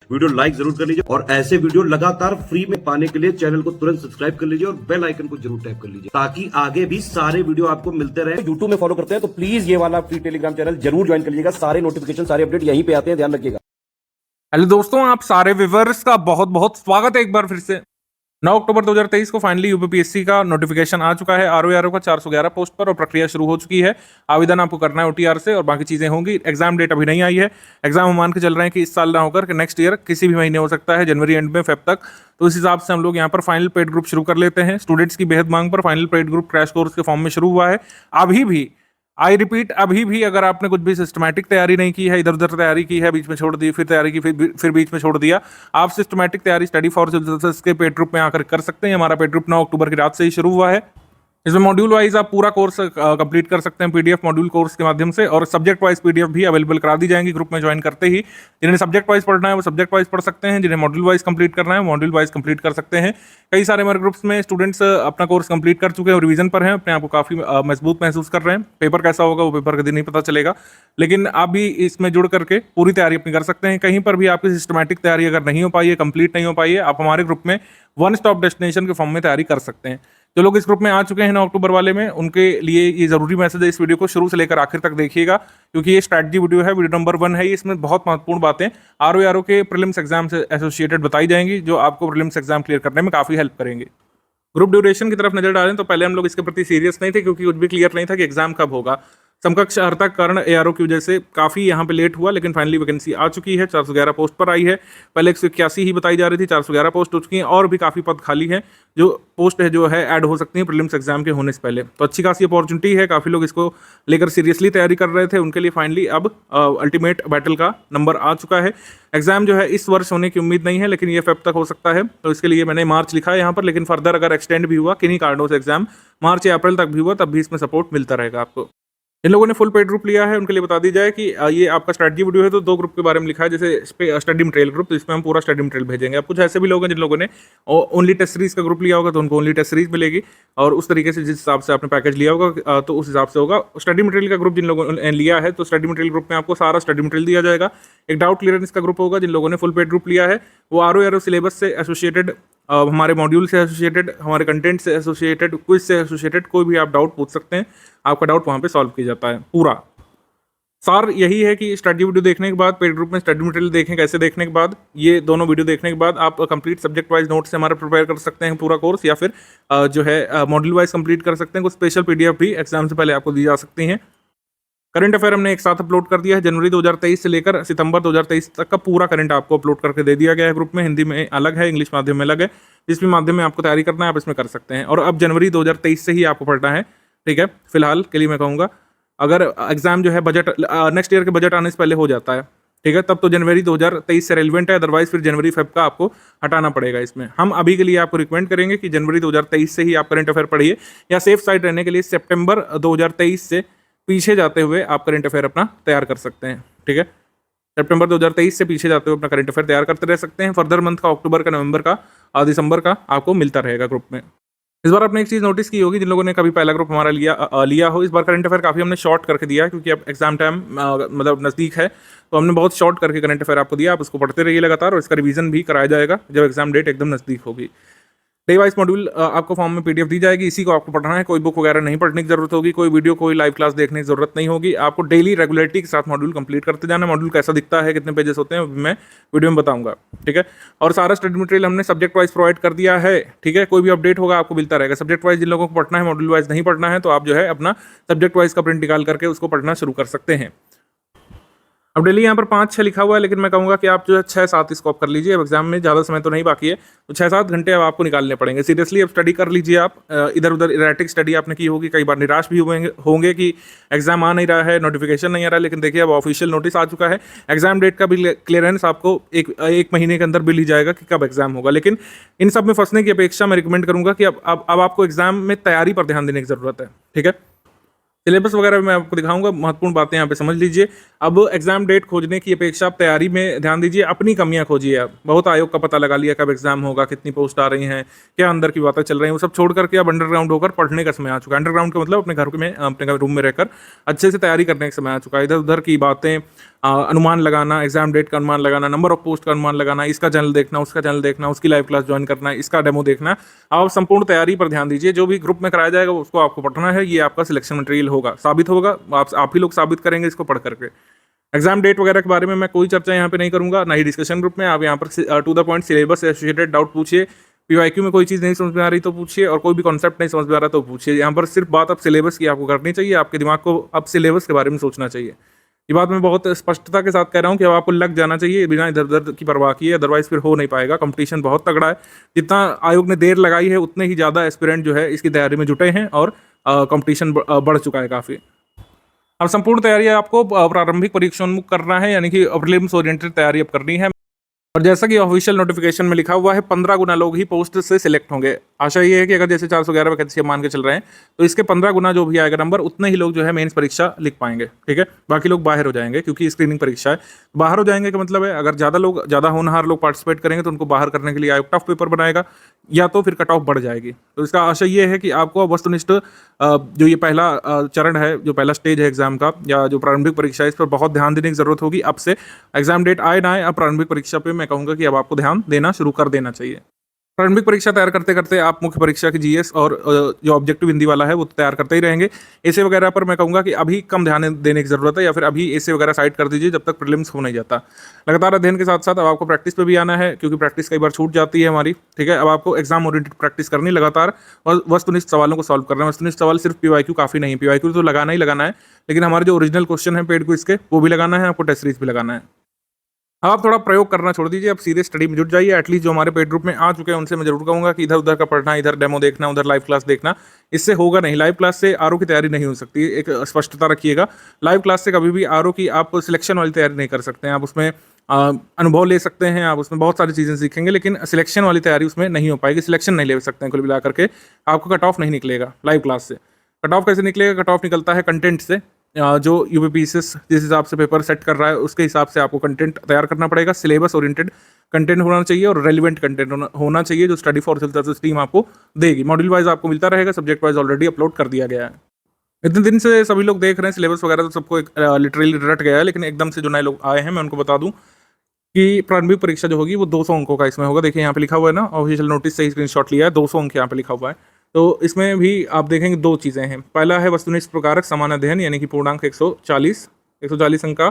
Video like जरूर कर लीजिए और ऐसे वीडियो लगातार फ्री में पाने के लिए चैनल को तुरंत सब्सक्राइब कर लीजिए और बेल आइकन को जरूर टैप कर लीजिए ताकि आगे भी सारे वीडियो आपको मिलते रहे। यूट्यूब में फॉलो करते हैं तो प्लीज ये वाला फ्री टेलीग्राम चैनल जरूर ज्वाइन कर लीजिएगा। सारे नोटिफिकेशन सारे अपडेट यहीं पे आते हैं, ध्यान रखिएगा। हेलो दोस्तों, आप सारे व्यूअर्स का बहुत बहुत स्वागत है एक बार फिर से। 9 अक्टूबर 2023 को फाइनली यूपीपीएससी का नोटिफिकेशन आ चुका है आरओ का 411 पोस्ट पर और प्रक्रिया शुरू हो चुकी है। आवेदन आपको करना है ओटीआर से और बाकी चीजें होंगी। एग्जाम डेट अभी नहीं आई है। एग्जाम हम मान के चल रहे हैं कि इस साल ना होकर नेक्स्ट ईयर किसी भी महीने हो सकता है, जनवरी एंड में, फेब तक। तो इस हिसाब से हम लोग यहाँ पर फाइनल पेड ग्रुप शुरू कर लेते हैं। स्टूडेंट्स की बेहद मांग पर final paid group crash course के फॉर्म में शुरू हुआ है। अभी भी आई रिपीट, अभी भी अगर आपने कुछ भी सिस्टमैटिक तैयारी नहीं की है, इधर उधर तैयारी की है, बीच में छोड़ दी, फिर तैयारी की, फिर बीच में छोड़ दिया, आप सिस्टमैटिक तैयारी स्टडी फॉर सिविल के पेड ग्रुप में आकर कर सकते हैं। हमारा पेड ग्रुप 9 अक्टूबर की रात से ही शुरू हुआ है। इसमें मॉड्यूल वाइज आप पूरा कोर्स कंप्लीट कर सकते हैं पीडीएफ मॉड्यूल कोर्स के माध्यम से, और सब्जेक्ट वाइज पीडीएफ भी अवेलेबल करा दी जाएंगी ग्रुप में ज्वाइन करते ही। जिन्हें सब्जेक्ट वाइज पढ़ना है वो सब्जेक्ट वाइज पढ़ सकते हैं, जिन्हें मॉड्यूल वाइज कंप्लीट करना है मॉड्यूल वाइज कंप्लीट कर सकते हैं। कई सारे हमारे ग्रुप्स में स्टूडेंट्स अपना कोर्स कंप्लीट कर चुके हैं और रिवीजन पर हैं, अपने आप को काफ़ी मजबूत महसूस कर रहे हैं। पेपर कैसा होगा वो पेपर के दिन ही पता चलेगा, लेकिन आप भी इसमें जुड़ करके पूरी तैयारी अपनी कर सकते हैं। कहीं पर भी आपकी सिस्टमैटिक तैयारी अगर नहीं हो पाई है, कंप्लीट नहीं हो पाई है, आप हमारे ग्रुप में वन स्टॉप डेस्टिनेशन के फॉर्म में तैयारी कर सकते हैं। जो लोग इस ग्रुप में आ चुके हैं 9 अक्टूबर वाले में, उनके लिए ये जरूरी मैसेज है, इस वीडियो को शुरू से लेकर आखिर तक देखिएगा क्योंकि ये स्ट्रैटेजी वीडियो है, वीडियो नंबर 1 है। इसमें बहुत महत्वपूर्ण बातें आरओ के प्रीलिम्स एग्जाम से एसोसिएटेड बताई जाएंगी जो आपको प्रीलिम्स एग्जाम क्लियर करने में काफी हेल्प करेंगे। ग्रुप ड्यूरेशन की तरफ नजर डालें तो पहले हम लोग इसके प्रति सीरियस नहीं थे क्योंकि कुछ भी क्लियर नहीं था कि एग्जाम कब होगा। समकक्ष अर्हता कारण एआरओ की वजह से काफ़ी यहाँ पे लेट हुआ, लेकिन फाइनली वैकेंसी आ चुकी है। 411 पोस्ट पर आई है। पहले 181 ही बताई जा रही थी, 411 पोस्ट हो चुकी हैं और भी काफ़ी पद खाली हैं जो पोस्ट है जो है ऐड हो सकती हैं प्रीलिम्स एग्जाम के होने से पहले। तो अच्छी खासी अपॉर्चुनिटी है, काफ़ी लोग इसको लेकर सीरियसली तैयारी कर रहे थे, उनके लिए फाइनली अब अल्टीमेट बैटल का नंबर आ चुका है। एग्जाम जो है इस वर्ष होने की उम्मीद नहीं है, लेकिन ये फेब तक हो सकता है। तो इसके लिए मैंने मार्च लिखा है यहाँ पर, लेकिन फर्दर अगर एक्सटेंड भी हुआ किन्हीं कारणों से एग्जाम मार्च या अप्रैल तक भी हुआ तब भी इसमें सपोर्ट मिलता रहेगा आपको। जिन लोगों ने फुल पेड ग्रुप लिया है उनके लिए बता दी जाए कि ये आपका स्ट्रैटेजी वीडियो है। तो 2 ग्रुप के बारे में लिखा है, जैसे स्टडी मटेरियल ग्रुप, तो इसमें हम पूरा स्टडी मटेरियल भेजेंगे। अब कुछ ऐसे भी लोग हैं जिन लोगों ने ओनली टेस्ट सीरीज का ग्रुप लिया होगा तो उनको ओनली टेस्ट सीरीज मिलेगी, और उस तरीके से जिस हिसाब से आपने पैकेज लिया होगा तो उस हिसाब से होगा। स्टडी मटेरियल का ग्रुप जिन लोगों ने लिया है तो स्टडी मटेरियल ग्रुप में आपको सारा स्टडी मटेरियल दिया जाएगा। एक डाउट क्लियरेंस का ग्रुप होगा। जिन लोगों ने फुल पेड ग्रुप लिया है वो आरओ सिलेबस से एसोसिएटेड, हमारे मॉड्यूल से एसोसिएटेड, हमारे कंटेंट से एसोसिएटेड, क्विज से एसोसिएटेड कोई भी आप डाउट पूछ सकते हैं। आपका डाउट वहाँ पे सॉल्व किया जाता है। पूरा सार यही है कि स्टडी वीडियो देखने के बाद, पेड ग्रुप में स्टडी मटेरियल देखें कैसे देखने के बाद, ये दोनों वीडियो देखने के बाद आप कंप्लीट सब्जेक्ट वाइज नोट से हमारे प्रिपेयर कर सकते हैं पूरा कोर्स, या फिर जो है मॉड्यूल वाइज कंप्लीट कर सकते हैं। कुछ स्पेशल पीडीएफ भी एग्जाम से पहले आपको दी जा सकती हैं। करंट अफेयर हमने एक साथ अपलोड कर दिया है। जनवरी 2023 से लेकर सितंबर 2023 तक का पूरा करंट आपको अपलोड करके दे दिया गया है ग्रुप में। हिंदी में अलग है, इंग्लिश माध्यम में अलग है। जिस भी माध्यम में आपको तैयारी करना है आप इसमें कर सकते हैं। और अब जनवरी 2023 से ही आपको पढ़ना है, ठीक है। फिलहाल के लिए मैं कहूँगा अगर एग्जाम जो है बजट नेक्स्ट ईयर के बजट आने से पहले हो जाता है, ठीक है, तब तो जनवरी 2023 से रेलिवेंट है। अदरवाइज फिर जनवरी फेब का आपको हटाना पड़ेगा इसमें। हम अभी के लिए आपको रिकमेंड करेंगे कि जनवरी 2023 से ही आप करंट अफेयर पढ़िए, या सेफ साइड रहने के लिए सितंबर 2023 से पीछे जाते हुए आप करंट अफेयर अपना तैयार कर सकते हैं, ठीक है। सितंबर 2023 से पीछे जाते हुए अपना करंट अफेयर तैयार करते रह सकते हैं। फर्दर मंथ का, अक्टूबर का, नवंबर का और दिसंबर का आपको मिलता रहेगा ग्रुप में। इस बार आपने एक चीज़ नोटिस की होगी, जिन लोगों ने कभी पहला ग्रुप हमारा लिया हो, इस बार करंट अफेयर काफ़ी हमने शॉर्ट करके दिया है क्योंकि अब एग्जाम टाइम मतलब नज़दीक है, तो हमने बहुत शॉर्ट करके करंट अफेयर आपको दिया। आप उसको पढ़ते रहिए लगातार, और इसका रिवीजन भी कराया जाएगा जब एग्जाम डेट एकदम नज़दीक होगी। डे वाइज मॉड्यूल आपको फॉर्म में पीडीएफ दी जाएगी, इसी को आपको पढ़ना है। कोई बुक वगैरह नहीं पढ़ने की जरूरत होगी, कोई वीडियो, कोई लाइव क्लास देखने की जरूरत नहीं होगी। आपको डेली रेगुलरिटी के साथ मॉड्यूल कंप्लीट करते जाना। मॉड्यूल कैसा दिखता है, कितने पेजेस होते हैं, मैं वीडियो में बताऊंगा, ठीक है। और सारा स्टडी मटेरियल हमने सब्जेक्ट वाइज प्रोवाइड कर दिया है, ठीक है। कोई भी अपडेट होगा आपको मिलता रहेगा। सब्जेक्ट वाइज जिन लोगों को पढ़ना है, मॉड्यूल वाइज नहीं पढ़ना है, तो आप जो है अपना सब्जेक्ट वाइज का प्रिंट निकाल करके उसको पढ़ना शुरू कर सकते हैं। अब डेली यहाँ पर 5-6 लिखा हुआ है, लेकिन मैं कहूँगा कि आप जो है 6-7 इसको आप कर लीजिए। अब एग्जाम में ज़्यादा समय तो नहीं बाकी है, तो 6-7 घंटे अब आपको निकालने पड़ेंगे। सीरियसली अब स्टडी कर लीजिए आप। इधर उधर इरेटिक स्टडी आपने की होगी, कई बार निराश भी होंगे कि एग्जाम आ नहीं रहा है, नोटिफिकेशन नहीं आ रहा है, लेकिन देखिए अब ऑफिशियल नोटिस आ चुका है। एग्जाम डेट का भी क्लियरेंस आपको एक महीने के अंदर मिल ही जाएगा कि कब एग्जाम होगा। लेकिन इन सब में फंसने की अपेक्षा मैं रिकमेंड करूँगा कि अब आपको एग्जाम में तैयारी पर ध्यान देने की ज़रूरत है, ठीक है। सिलेबस वगैरह मैं आपको दिखाऊंगा, महत्वपूर्ण बातें यहाँ पे समझ लीजिए। अब एग्जाम डेट खोजने की अपेक्षा आप तैयारी में ध्यान दीजिए, अपनी कमियां खोजिए। आप बहुत आयोग का पता लगा लिया कब एग्जाम होगा, कितनी पोस्ट आ रही हैं, क्या अंदर की बातें चल रही हैं, वो सब छोड़ करके अब अंडरग्राउंड होकर पढ़ने का समय आ चुका है। अंडरग्राउंड का मतलब अपने घर में, अपने रूम में रहकर अच्छे से तैयारी करने का समय आ चुका है। इधर उधर की बातें, अनुमान लगाना, एग्जाम डेट का अनुमान लगाना, नंबर ऑफ पोस्ट का अनुमान लगाना, इसका चैनल देखना, उसका चैनल देखना, उसकी लाइव क्लास ज्वाइन करना, इसका डेमो देखना, आप संपूर्ण तैयारी पर ध्यान दीजिए। जो भी ग्रुप में कराया जाएगा उसको आपको पढ़ना है, ये आपका सिलेक्शन मटेरियल होगा, साबित होगा, आप ही लोग साबित करेंगे इसको पढ़ करके। एग्जाम डेट वगैरह के बारे में मैं कोई चर्चा यहाँ पे नहीं करूंगा, ना ही डिस्कशन ग्रुप में। आप यहाँ पर टू द पॉइंट सिलेबस से एसोसिएटेड डाउट पूछिए, पीवाईक्यू में कोई चीज़ नहीं समझ में आ रही तो पूछिए, और कोई भी कॉन्सेप्ट नहीं समझ में आ रहा तो पूछिए। यहाँ पर सिर्फ बात अब सिलेबस की आपको करनी चाहिए, आपके दिमाग को अब सिलेबस के बारे में सोचना चाहिए। ये बात मैं बहुत स्पष्टता के साथ कह रहा हूँ कि अब आपको लग जाना चाहिए बिना इधर उधर की परवाह किए, अदरवाइज फिर हो नहीं पाएगा। कंपटीशन बहुत तगड़ा है, जितना आयोग ने देर लगाई है उतने ही ज़्यादा एस्पिरेंट जो है इसकी तैयारी में जुटे हैं, और कंपटीशन बढ़ चुका है काफ़ी। अब संपूर्ण तैयारी आपको प्रारंभिक परीक्षोन्मुख करना है, यानी कि प्रीलिम्स ओरिएंटेड तैयारी अब करनी है। और जैसा कि ऑफिशियल नोटिफिकेशन में लिखा हुआ है, 15 गुना लोग ही पोस्ट से सिलेक्ट होंगे। आशा ये है कि अगर जैसे 411 वैकेंसी मान के चल रहे हैं तो इसके 15 गुना जो भी आएगा नंबर, उतने ही लोग जो है मेंस परीक्षा लिख पाएंगे। ठीक है, बाकी लोग बाहर हो जाएंगे, क्योंकि स्क्रीनिंग परीक्षा है। बाहर हो जाएंगे का मतलब है अगर ज़्यादा होनहार लोग पार्टिसिपेट करेंगे तो उनको बाहर करने के लिए आयोग टफ पेपर बनाएगा, या तो फिर कट ऑफ बढ़ जाएगी। तो इसका आशय ये है कि आपको वस्तुनिष्ठ जो ये पहला चरण है, जो पहला स्टेज है एग्जाम का, या जो प्रारंभिक परीक्षा है, इस पर बहुत ध्यान देने की जरूरत होगी। अब से एग्जाम डेट आए ना आए, अब प्रारंभिक परीक्षा पे मैं कहूँगा कि अब आपको ध्यान देना शुरू कर देना चाहिए। प्रारंभिक परीक्षा तैयार करते करते आप मुख्य परीक्षा की जीएस और जो ऑब्जेक्टिव हिंदी वाला है वो तैयार करते ही रहेंगे। ऐसे वगैरह पर मैं कहूँगा कि अभी कम ध्यान देने की जरूरत है, या फिर अभी ऐसे वगैरह साइड कर दीजिए जब तक प्रीलिम्स हो नहीं जाता। लगातार अध्ययन के साथ साथ अब आपको प्रैक्टिस पे भी आना है, क्योंकि प्रैक्टिस कई बार छूट जाती है हमारी। ठीक है, अब आपको एग्जाम ओरिएंटेड प्रैक्टिस करनी लगातार, और वस्तुनिष्ठ सवालों को सॉल्व करना है। वस्तुनिष्ठ सवाल सिर्फ पीवाईक्यू काफ़ी नहीं है, पीवाईक्यू तो लगाना ही लगाना है, लेकिन हमारे जो ओरिजिनल क्वेश्चन है पेड क्विज के, वो भी लगाना है, आपको टेस्ट सीरीज भी लगाना है। अब आप थोड़ा प्रयोग करना छोड़ दीजिए, अब सीरियस स्टडी में जुट जाइए। एटलीस्ट जो हमारे पेड ग्रुप में आ चुके हैं उनसे मैं जरूर कहूँगा कि इधर उधर का पढ़ना, इधर डेमो देखना, उधर लाइव क्लास देखना, इससे होगा नहीं। लाइव क्लास से आरओ की तैयारी नहीं हो सकती, एक स्पष्टता रखिएगा। लाइव क्लास से कभी भी आरओ की आप सिलेक्शन वाली तैयारी नहीं कर सकते हैं। आप उसमें अनुभव ले सकते हैं, आप उसमें बहुत सारी चीज़ें सीखेंगे, लेकिन सिलेक्शन वाली तैयारी उसमें नहीं हो पाएगी। सिलेक्शन नहीं ले सकते हैं कुल मिला करके, आपको कट ऑफ नहीं निकलेगा लाइव क्लास से। कट ऑफ कैसे निकलेगा? कट ऑफ निकलता है कंटेंट से। जो यूपीपीसीएस जिस हिसाब से पेपर सेट कर रहा है उसके हिसाब से आपको कंटेंट तैयार करना पड़ेगा। सिलेबस ओरिएंटेड कंटेंट होना चाहिए और रेलिवेंट कंटेंट होना चाहिए, जो स्टडी फॉर सर्विसेज टीम आपको देगी। मॉड्यूल वाइज आपको मिलता रहेगा, सब्जेक्ट वाइज ऑलरेडी अपलोड कर दिया गया है। इतने दिन से सभी लोग देख रहे हैं सिलेबस वगैरह, तो सबको लिटरली रट गया है, लेकिन एकदम से जो नए लोग आए हैं मैं उनको बता दूं कि प्रारंभिक परीक्षा जो होगी वो 200 अंकों का इसमें होगा। देखिए यहाँ पे लिखा हुआ है ना, ऑफिशियल नोटिस से ही स्क्रीनशॉट लिया है, 200 अंक यहाँ पे लिखा हुआ है। तो इसमें भी आप देखेंगे दो चीज़ें हैं। पहला है वस्तुनिष्ठ प्रकारक समान अध्ययन, यानी कि पूर्णांक 140 अंक का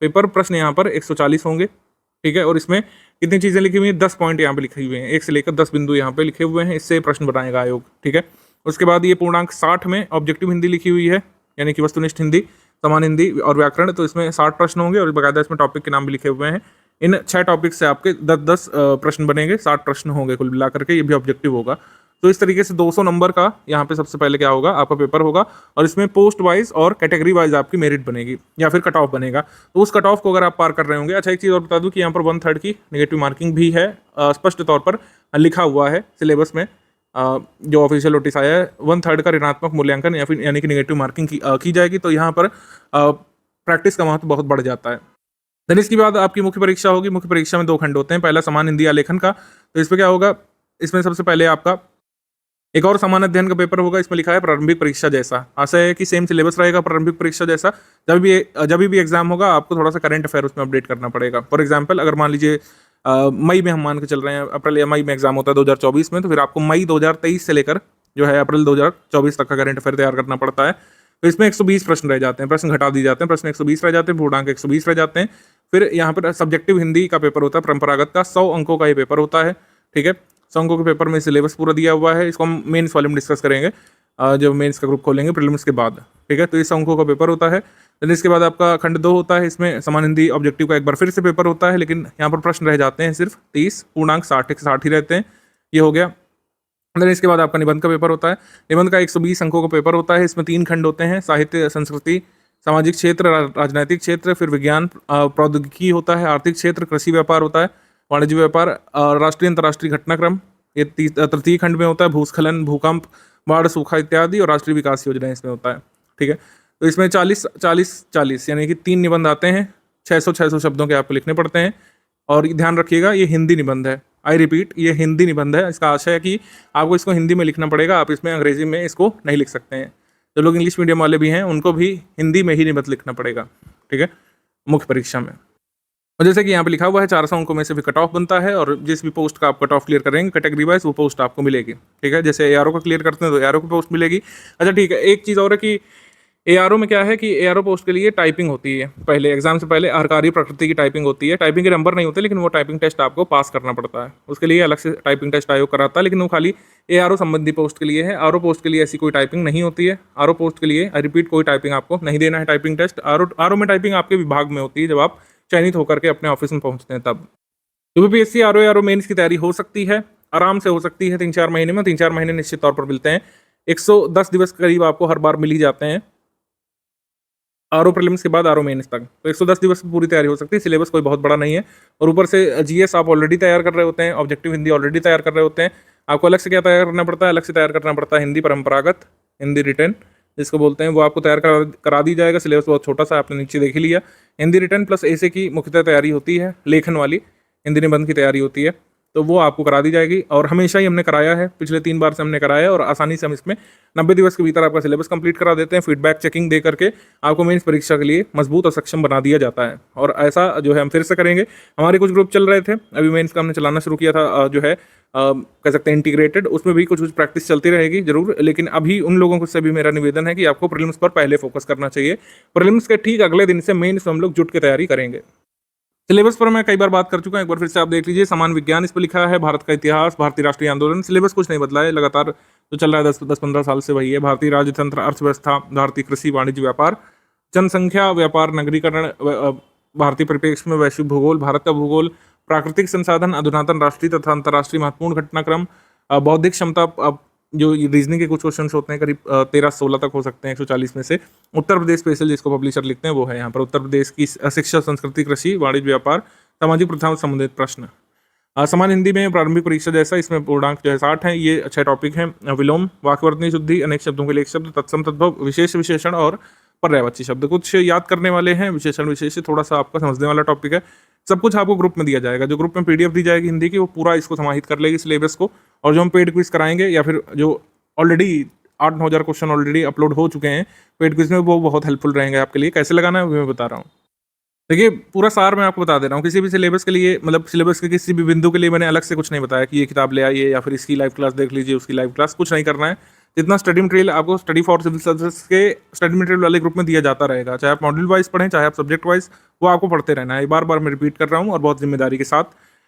पेपर। प्रश्न यहाँ पर 140 होंगे, ठीक है। और इसमें कितनी चीज़ें लिखी हुई हैं? 10 पॉइंट यहाँ पे लिखे हुए हैं, 1 से लेकर 10 बिंदु यहाँ पे लिखे हुए हैं। इससे प्रश्न बनाएगा आयोग, ठीक है। उसके बाद ये पूर्णांक 60 में ऑब्जेक्टिव हिंदी लिखी हुई है, यानी कि वस्तुनिष्ठ हिंदी, समान हिंदी और व्याकरण। तो इसमें 60 प्रश्न होंगे और बाकायदा इसमें टॉपिक के नाम भी लिखे हुए हैं। इन 6 टॉपिक से आपके 10-10 प्रश्न बनेंगे, 60 प्रश्न होंगे कुल मिलाकर के, ये भी ऑब्जेक्टिव होगा। तो इस तरीके से 200 नंबर का यहाँ पे सबसे पहले क्या होगा, आपका पेपर होगा, और इसमें पोस्ट वाइज और कैटेगरी वाइज आपकी मेरिट बनेगी या फिर कट ऑफ बनेगा। तो उस कट ऑफ को अगर आप पार कर रहे होंगे, अच्छा एक चीज़ और बता दूं कि यहाँ पर 1/3 की नेगेटिव मार्किंग भी है, स्पष्ट तौर पर लिखा हुआ है सिलेबस में। जो ऑफिशियल नोटिस आया है, 1/3 का ऋणात्मक मूल्यांकन या फिर यानी कि नेगेटिव मार्किंग की जाएगी। तो यहाँ पर प्रैक्टिस का महत्व बहुत बढ़ जाता है। देन इसके बाद आपकी मुख्य परीक्षा होगी। मुख्य परीक्षा में 2 खंड होते हैं। पहला समान हिंदी आलेखन का, तो इसमें क्या होगा, इसमें सबसे पहले आपका एक और समान अध्ययन का पेपर होगा। इसमें लिखा है प्रारंभिक परीक्षा जैसा। आशा है कि सेम सिलेबस रहेगा प्रारंभिक परीक्षा जैसा। जब भी एग्जाम होगा आपको थोड़ा सा करंट अफेयर उसमें अपडेट करना पड़ेगा। फॉर एग्जाम्पल, अगर मान लीजिए मई में हम मान के चल रहे हैं, अप्रैल या मई में एग्जाम होता है 2024 में, तो फिर आपको मई 2023 से लेकर जो है अप्रैल 2024 तक का करंट अफेयर तैयार करना पड़ता है। तो इसमें 120 प्रश्न रह जाते हैं, प्रश्न घटा दिए जाते हैं, प्रश्न 120 रह जाते हैं, पूर्णांक 120 रह जाते हैं। फिर यहाँ पर सब्जेक्टिव हिंदी का पेपर होता है, परंपरागत का 100 अंकों का ये पेपर होता है, ठीक है। 100 अंकों के पेपर में सिलेबस पूरा दिया हुआ है। इसको हम मेंस वाले में डिस्कस करेंगे जब मेंस का ग्रुप खोलेंगे प्रीलिम्स के बाद, ठीक है। तो ये 100 अंकों का पेपर होता है। फिर इसके बाद आपका खंड 2 होता है। इसमें समान हिंदी ऑब्जेक्टिव का एक बार फिर से पेपर होता है, लेकिन यहाँ पर प्रश्न रह जाते हैं सिर्फ 30, पूर्णांक 60 ही रहते हैं। ये हो गया। फिर इसके बाद आपका निबंध का पेपर होता है। निबंध का 120 अंकों का पेपर होता है। इसमें 3 खंड होते हैं, साहित्य, संस्कृति, सामाजिक क्षेत्र, राजनैतिक क्षेत्र, फिर विज्ञान प्रौद्योगिकी होता है, आर्थिक क्षेत्र, कृषि व्यापार होता है, वाणिज्य व्यापार, राष्ट्रीय अंतर्राष्ट्रीय घटनाक्रम ये तृतीय खंड में होता है। भूस्खलन, भूकंप, बाढ़, सूखा इत्यादि, और राष्ट्रीय विकास योजना इसमें होता है। ठीक है। तो इसमें 40 यानी कि 3 निबंध आते हैं, 600 शब्दों के आपको लिखने पड़ते हैं। और ध्यान रखिएगा ये हिंदी निबंध है, आई रिपीट ये हिंदी निबंध है। इसका आशय है कि आपको इसको हिंदी में लिखना पड़ेगा, आप इसमें अंग्रेजी में इसको नहीं लिख सकते हैं। जो लोग इंग्लिश मीडियम वाले भी हैं उनको भी हिंदी में ही निबंध लिखना पड़ेगा, ठीक है, मुख्य परीक्षा में। और जैसे कि यहाँ पे लिखा हुआ है 400 अंकों में से भी कट ऑफ बनता है, और जिस भी पोस्ट का आप कट ऑफ क्लियर करेंगे कैटेगरी वाइज वो पोस्ट आपको मिलेगी, ठीक है। जैसे एआरओ का क्लियर करते हैं तो एआरओ की पोस्ट मिलेगी। अच्छा ठीक है, एक चीज़ और है कि एआरओ में क्या है कि एआरओ पोस्ट के लिए टाइपिंग होती है, पहले एग्जाम से पहले अहर्कारी प्रकृति की टाइपिंग होती है। टाइपिंग के नंबर नहीं होते, लेकिन वो टाइपिंग टेस्ट आपको पास करना पड़ता है, उसके लिए अलग से टाइपिंग टेस्ट आयोग कराता है, लेकिन वो खाली एआरओ संबंधी पोस्ट के लिए है। आरओ पोस्ट के लिए ऐसी कोई टाइपिंग नहीं होती है। आरओ पोस्ट के लिए रिपीट कोई टाइपिंग आपको नहीं देना है टाइपिंग टेस्ट। आरओ में टाइपिंग आपके विभाग में होती है जब आप चयनित होकर के अपने ऑफिस में पहुंचते हैं तब। यूपीएससी आरओ मेंस की तैयारी हो सकती है, आराम से हो सकती है 3-4 महीने में। 3-4 महीने निश्चित तौर पर मिलते हैं, 110 दिवस करीब आपको हर बार मिल ही जाते हैं आरओ प्रीलिम्स के बाद आरओ मेंस तक। तो 110 दिवस में पूरी तैयारी हो सकती है, सिलेबस कोई बहुत बड़ा नहीं है। और ऊपर से जीएस आप ऑलरेडी तैयार कर रहे होते हैं, ऑब्जेक्टिव हिंदी ऑलरेडी तैयार कर रहे होते हैं। आपको अलग से क्या तैयार करना पड़ता है? अलग से तैयार करना पड़ता है हिंदी परंपरागत, हिंदी रिटर्न जिसको बोलते हैं, वो आपको तैयार करा दी जाएगा। सिलेबस बहुत छोटा सा आपने नीचे देख ही लिया। हिंदी रिटर्न प्लस ऐसे की मुख्यतः तैयारी होती है, लेखन वाली हिंदी निबंध की तैयारी होती है, तो वो आपको करा दी जाएगी। और हमेशा ही हमने कराया है, पिछले 3 बार से हमने कराया है, और आसानी से हम इसमें 90 दिवस के भीतर आपका सिलेबस कंप्लीट करा देते हैं। फीडबैक चेकिंग दे करके आपको मेंस परीक्षा के लिए मजबूत और सक्षम बना दिया जाता है। और ऐसा जो है हम फिर से करेंगे। हमारे कुछ ग्रुप चल रहे थे, अभी मेंस का हमने चलाना शुरू किया था, जो है कह सकते हैं इंटीग्रेटेड, उसमें भी कुछ प्रैक्टिस चलती रहेगी जरूर। लेकिन अभी उन लोगों को से भी मेरा निवेदन है कि आपको प्रीलिम्स पर पहले फोकस करना चाहिए। प्रीलिम्स के ठीक अगले दिन से मेंस में हम लोग जुट के तैयारी करेंगे। सिलेबस पर मैं कई बार बात कर चुका हूं, एक बार फिर से आप देख लीजिए। समान विज्ञान इस पर लिखा है, भारत का इतिहास, भारतीय राष्ट्रीय आंदोलन। सिलेबस कुछ नहीं बदला है, लगातार जो चल रहा है 10-15 साल से वही है। भारतीय राजतंत्र, अर्थव्यवस्था, भारतीय कृषि, वाणिज्य, व्यापार, जनसंख्या, व्यापार, नगरीकरण, भारतीय परिप्रेक्ष्य में वैश्विक भूगोल, भारत का भूगोल, प्राकृतिक संसाधन, अधुनातन राष्ट्रीय तथा अंतर्राष्ट्रीय महत्वपूर्ण घटनाक्रम, बौद्धिक क्षमता, जो रीजनिंग के कुछ क्वेश्चन होते हैं करीब 13-16 तक हो सकते हैं 140 में से। उत्तर प्रदेश स्पेशल जिसको पब्लिशर लिखते हैं वो है यहाँ पर। उत्तर प्रदेश की शिक्षा, संस्कृति, कृषि, वाणिज्य, व्यापार, सामाजिक प्रथाओं से संबंधित प्रश्न। समान हिंदी में प्रारंभिक परीक्षा जैसा, इसमें पूर्णांक जो है 60 है। ये अच्छे टॉपिक हैं। विलोम, वाक्यवर्तनी शुद्धि, अनेक शब्दों के लिए एक शब्द, तत्सम तद्भव, विशेष विशेषण और पर्यायवाची शब्द कुछ याद करने वाले हैं। विशेषण विशेष थोड़ा सा आपका समझने वाला टॉपिक है। सब कुछ आपको ग्रुप में दिया जाएगा। जो ग्रुप में पीडीएफ दी जाएगी हिंदी की, वो पूरा इसको समाहित कर लेगी सिलेबस को। और जो हम पेड क्विज कराएंगे, या फिर जो ऑलरेडी 8-9 हज़ार क्वेश्चन ऑलरेडी अपलोड हो चुके हैं पेड क्विज में, वो बहुत हेल्पफुल रहेंगे आपके लिए। कैसे लगाना है वो मैं बता रहा हूँ। देखिए पूरा सार मैं आपको बता दे रहा हूँ। किसी भी सिलेबस के लिए, मतलब सिलेबस के किसी भी बिंदु के लिए मैंने अलग से कुछ नहीं बताया कि ये किताब ले आइए या फिर इसकी लाइव क्लास देख लीजिए, उसकी लाइव क्लास, कुछ नहीं करना है। जितना स्टडी मटेरियल आपको स्टडी फॉर सिविल सर्विसेज के स्टडी मटेरियल वाले ग्रुप में दिया जाता रहेगा, चाहे आप मॉड्यूल वाइज पढ़ें चाहे आप सब्जेक्ट वाइज, वो आपको पढ़ते रहना है। बार बार मैं रिपीट कर रहा हूँ और बहुत जिम्मेदारी के साथ।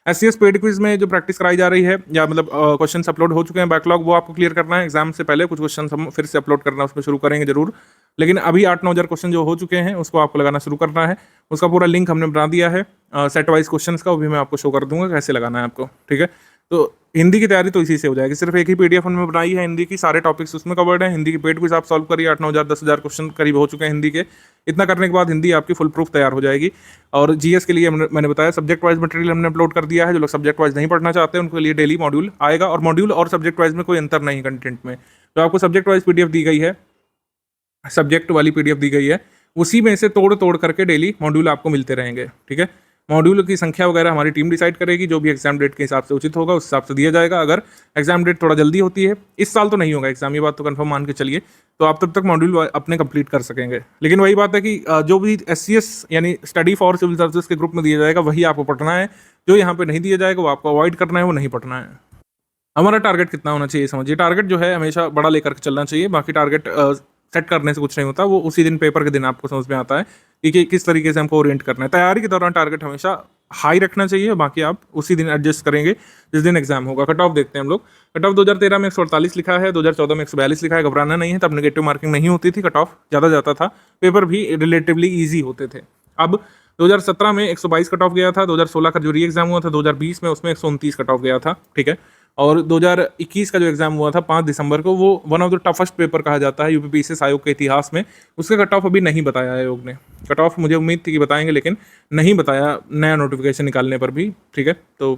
एससीएस पेड क्विज में जो प्रैक्टिस कराई जा रही है, या मतलब क्वेश्चन अपलोड हो चुके हैं बैकलॉग, वो आपको क्लियर करना है। एग्जाम से पहले कुछ क्वेश्चन हम फिर से अपलोड करना उसमें शुरू करेंगे जरूर। लेकिन अभी 8-9 हज़ार क्वेश्चन जो हो चुके हैं उसको आपको लगाना शुरू करना है। उसका पूरा लिंक हमने बना दिया है सेट वाइज क्वेश्चन का, वो भी मैं आपको शो कर दूंगा कैसे लगाना है आपको, ठीक है। तो हिंदी की तैयारी तो इसी से हो जाएगी। सिर्फ एक ही पीडीएफ उनमें बनाई है हिंदी की, सारे टॉपिक्स उसमें कवर्ड हैं। हिंदी की पेड क्विज आप सॉल्व करिए, 8-9 हज़ार 10 हज़ार क्वेश्चन करीब हो चुके हैं हिंदी के। इतना करने के बाद हिंदी आपकी फुल प्रूफ तैयार हो जाएगी। और जीएस के लिए मैंने बताया सब्जेक्ट वाइज मटेरियल हमने अपलोड कर दिया है। जो लोग सब्जेक्ट वाइज नहीं पढ़ना चाहते हैं उनके लिए डेली मॉड्यूल आएगा, और मॉड्यूल और सब्जेक्ट वाइज में कोई अंतर नहीं कंटेंट में। तो आपको सब्जेक्ट वाइज पीडीएफ दी गई है, सब्जेक्ट वाली पीडीएफ दी गई है, उसी में से तोड़ करके डेली मॉड्यूल आपको मिलते रहेंगे, ठीक है। मॉड्यूल की संख्या वगैरह हमारी टीम डिसाइड करेगी, जो भी एग्जाम डेट के हिसाब से उचित होगा उस हिसाब से दिया जाएगा। अगर एग्जाम डेट थोड़ा जल्दी होती है, इस साल तो नहीं होगा एग्जाम, ये बात तो कंफर्म मान के चलिए, तो आप तब तक मॉड्यूल अपने कंप्लीट कर सकेंगे। लेकिन वही बात है कि जो भी एससीएस यानी स्टडी फॉर सिविल सर्विसेज के ग्रुप में दिया जाएगा वही आपको पढ़ना है। जो यहाँ पे नहीं दिया जाएगा वो आपको अवॉइड करना है, वो नहीं पढ़ना है। हमारा टारगेट कितना होना चाहिए समझिए। टारगेट जो है हमेशा बड़ा लेकर के चलना चाहिए। बाकी टारगेट सेट करने से कुछ नहीं होता, वो उसी दिन पेपर के दिन आपको समझ में आता है कि किस तरीके से हमको ओरिएंट करना है। तैयारी के दौरान टारगेट हमेशा हाई रखना चाहिए, बाकी आप उसी दिन एडजस्ट करेंगे जिस दिन एग्जाम होगा। कट ऑफ देखते हैं हम लोग। कट ऑफ 2013 में 148 लिखा है, 2014 में 142 लिखा है। घबराना नहीं है, तब नेगेटिव मार्किंग नहीं होती थी, कट ऑफ ज़्यादा जाता था, पेपर भी रिलेटिवली ईजी होते थे। अब 2017 में 122 कट ऑफ गया था। 2016 का जो री एग्जाम हुआ था 2020 में, उसमें 129 कट ऑफ गया था, ठीक है। और 2021 का जो एग्जाम हुआ था 5 दिसंबर को, वो one of the toughest paper कहा जाता है यूपीपीएससी आयोग के इतिहास में। उसका कट ऑफ अभी नहीं बताया आयोग ने। कट ऑफ मुझे उम्मीद थी कि बताएंगे, लेकिन नहीं बताया नया नोटिफिकेशन निकालने पर भी, ठीक है। तो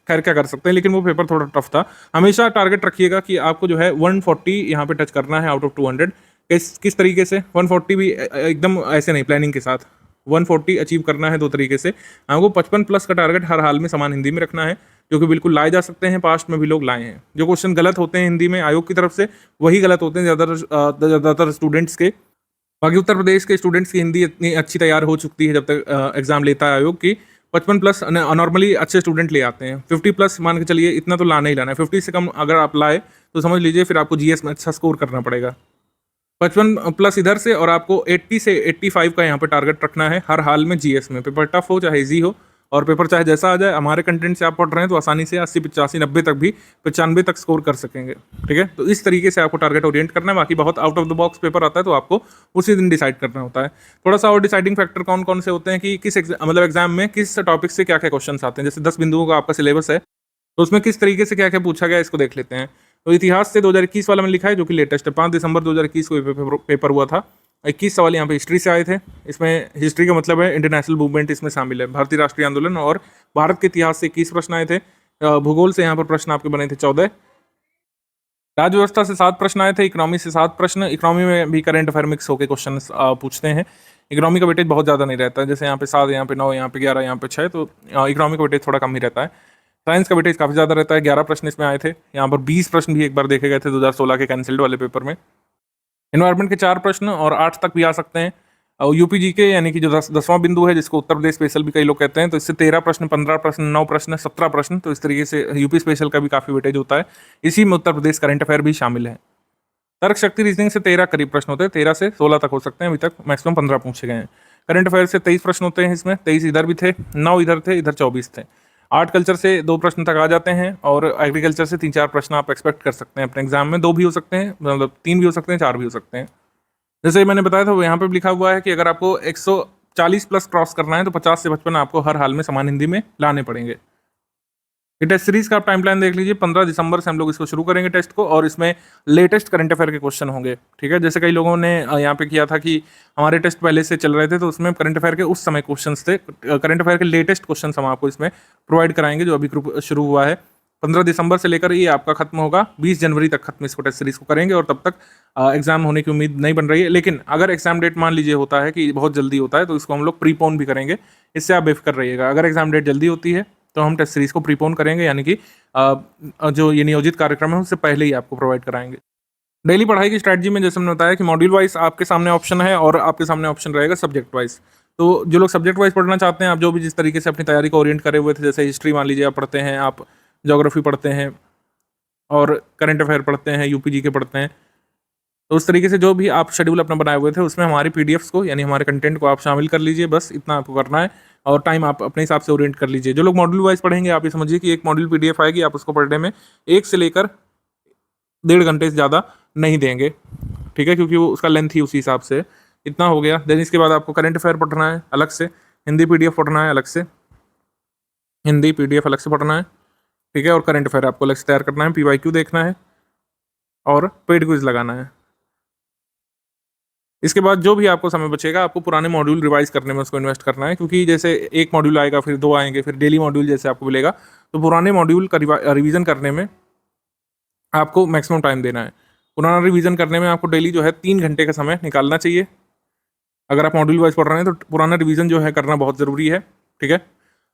खैर क्या कर सकते हैं, लेकिन वो पेपर थोड़ा टफ था। हमेशा टारगेट रखिएगा कि आपको जो है 140 यहाँ पे टच करना है आउट ऑफ 200। किस तरीके से 140 भी एकदम ऐसे नहीं, प्लानिंग के साथ 140 अचीव करना है दो तरीके से। हमको 55 प्लस का टारगेट हर हाल में समान हिंदी में रखना है, जो कि बिल्कुल लाए जा सकते हैं, पास्ट में भी लोग लाए हैं। जो क्वेश्चन गलत होते हैं हिंदी में आयोग की तरफ से, वही गलत होते हैं ज़्यादातर स्टूडेंट्स के। बाकी उत्तर प्रदेश के स्टूडेंट्स की हिंदी इतनी अच्छी तैयार हो चुकी है जब तक एग्जाम लेता है आयोग की, 55 प्लस नॉर्मली अच्छे स्टूडेंट ले आते हैं। 50 प्लस मान के चलिए, इतना तो लाना ही लाना है। 50 से कम अगर आप लाए तो समझ लीजिए फिर आपको जीएस में अच्छा स्कोर करना पड़ेगा। 55 प्लस इधर से, और आपको 80 से 85 का यहाँ पे टारगेट रखना है हर हाल में जीएस में। पेपर टफ हो चाहे इजी हो, और पेपर चाहे जैसा आ जाए, हमारे कंटेंट से आप पढ़ रहे हैं तो आसानी से 80 85 90 तक भी 95 तक स्कोर कर सकेंगे। ठीक है, तो इस तरीके से आपको टारगेट ओरिएंट करना है। बाकी बहुत out of the box paper आता है तो आपको उसी दिन डिसाइड करना होता है। थोड़ा सा और डिसाइडिंग फैक्टर कौन कौन से होते हैं कि किस मतलब एग्जाम में किस टॉपिक से क्या क्या क्वेश्चन आते हैं। जैसे 10 बिंदुओं का आपका सिलेबस है, तो उसमें किस तरीके से क्या क्या पूछा गया इसको देख लेते हैं। तो इतिहास से 2021 वाला में लिखा है, जो कि लेटेस्ट है, 5 दिसंबर 2021 को पेपर हुआ था। 21 सवाल यहाँ पे हिस्ट्री से आए थे। इसमें हिस्ट्री का मतलब है इंटरनेशनल मूवमेंट इसमें शामिल है, भारतीय राष्ट्रीय आंदोलन, और भारत के इतिहास से 21 प्रश्न आए थे। भूगोल से यहाँ पर प्रश्न आपके बने थे 14। राज्य व्यवस्था से 7 प्रश्न आए थे। इकोनॉमी से 7 प्रश्न। इकोनॉमी में भी करंट अफेयर मिक्स होकर क्वेश्चन पूछते हैं। इकोनॉमी का वेटेज बहुत ज़्यादा नहीं रहता है, जैसे यहाँ पे 7, यहाँ पे 9, यहाँ पे 11, यहाँ पे 6, तो इकोनॉमी का वेटेज थोड़ा कम ही रहता है। साइंस का वेटेज काफ़ी ज़्यादा रहता है, 11 प्रश्न इसमें आए थे। यहाँ पर 20 प्रश्न भी एक बार देखे गए थे 2016 के कैंसिल्ड वाले पेपर में। एनवायरमेंट के 4 प्रश्न और 8 तक भी आ सकते हैं। और यूपीजी के यानी कि जो 10वां बिंदु है, जिसको उत्तर प्रदेश स्पेशल भी कई लोग कहते हैं, तो इससे 13 प्रश्न, 15 प्रश्न, 9 प्रश्न, 17 प्रश्न, तो इस तरीके से यूपी स्पेशल का भी काफ़ी वेटेज होता है। इसी में उत्तर प्रदेश करंट अफेयर भी शामिल है। तर्क शक्ति रीजनिंग से 13 करीब प्रश्न होते हैं, 13 से 16 तक हो सकते हैं। अभी तक मैक्सिमम 15 पूछे गए हैं। करंट अफेयर से 23 प्रश्न होते हैं, इसमें 23 इधर भी थे, 9 इधर थे, इधर 24 थे। आर्ट कल्चर से 2 प्रश्न तक आ जाते हैं, और एग्रीकल्चर से 3-4 प्रश्न आप एक्सपेक्ट कर सकते हैं अपने एग्जाम में। 2 भी हो सकते हैं, मतलब 3 भी हो सकते हैं, 4 भी हो सकते हैं। जैसे मैंने बताया था, वो यहाँ पे भी लिखा हुआ है कि अगर आपको 140 प्लस क्रॉस करना है तो 50 से 55 आपको हर हाल में समान हिंदी में लाने पड़ेंगे। ये टेस्ट सीरीज का आप टाइम प्लान देख लीजिए। 15 दिसंबर से हम लोग इसको शुरू करेंगे टेस्ट को, और इसमें लेटेस्ट करंट अफेयर के क्वेश्चन होंगे। ठीक है, जैसे कई लोगों ने यहाँ पे किया था कि हमारे टेस्ट पहले से चल रहे थे, तो उसमें करंट अफेयर के उस समय क्वेश्चन थे। करंट अफेयर के लेटेस्ट क्वेश्चन हम आपको इसमें प्रोवाइड कराएंगे, जो अभी शुरू हुआ है। 15 दिसंबर से लेकर ये आपका खत्म होगा, 20 जनवरी तक खत्म इसको टेस्ट सीरीज को करेंगे, और तब तक एग्जाम होने की उम्मीद नहीं बन रही है। लेकिन अगर एग्जाम डेट मान लीजिए होता है कि बहुत जल्दी होता है, तो इसको हम लोग प्रीपोन भी करेंगे। इससे आप बेफिक्र रहिएगा। अगर एग्जाम डेट जल्दी होती है तो हम टेस्ट सीरीज को प्रीपोन करेंगे, यानी कि जो ये नियोजित कार्यक्रम है उससे पहले ही आपको प्रोवाइड कराएंगे। डेली पढ़ाई की स्ट्रैटेजी में जैसे हमने बताया कि मॉड्यूल वाइज आपके सामने ऑप्शन है, और आपके सामने ऑप्शन रहेगा सब्जेक्ट वाइज। तो जो लोग सब्जेक्ट वाइज पढ़ना चाहते हैं, आप जो भी जिस तरीके से अपनी तैयारी को ओरिएंट करे हुए थे, जैसे हिस्ट्री मान लीजिए आप पढ़ते हैं, आप ज्योग्राफी पढ़ते हैं, और करंट अफेयर पढ़ते हैं, यूपीजी के पढ़ते हैं, तो उस तरीके से जो भी आप शेड्यूल अपना बनाए हुए थे, उसमें हमारी पीडीएफ्स को, यानी हमारे कंटेंट को आप शामिल कर लीजिए। बस इतना आपको करना है, और टाइम आप अपने हिसाब से ओरिएंट कर लीजिए। जो लोग मॉड्यूल वाइज पढ़ेंगे, आप ये समझिए कि एक मॉड्यूल पीडीएफ आएगी, आप उसको पढ़ने में 1 से लेकर 1.5 घंटे से ज़्यादा नहीं देंगे। ठीक है, क्योंकि वो उसका लेंथ ही उसी हिसाब से इतना हो गया। देन इसके बाद आपको करंट अफेयर पढ़ना है अलग से, हिंदी पीडीएफ पढ़ना है अलग से, हिंदी पीडीएफ अलग से पढ़ना है। ठीक है, और करंट अफेयर आपको अलग से तैयार करना है, पीवाईक्यू देखना है, और पेड क्विज लगाना है। इसके बाद जो भी आपको समय बचेगा, आपको पुराने मॉड्यूल रिवाइज करने में उसको इन्वेस्ट करना है, क्योंकि जैसे एक मॉड्यूल आएगा, फिर 2 आएंगे, फिर डेली मॉड्यूल जैसे आपको मिलेगा, तो पुराने मॉड्यूल का रिवीजन करने में आपको मैक्सिमम टाइम देना है। पुराना रिवीजन करने में आपको डेली जो है 3 घंटे का समय निकालना चाहिए। अगर आप मॉड्यूल वाइज पढ़ रहे हैं तो पुराना रिवीजन जो है करना बहुत ज़रूरी है। ठीक है,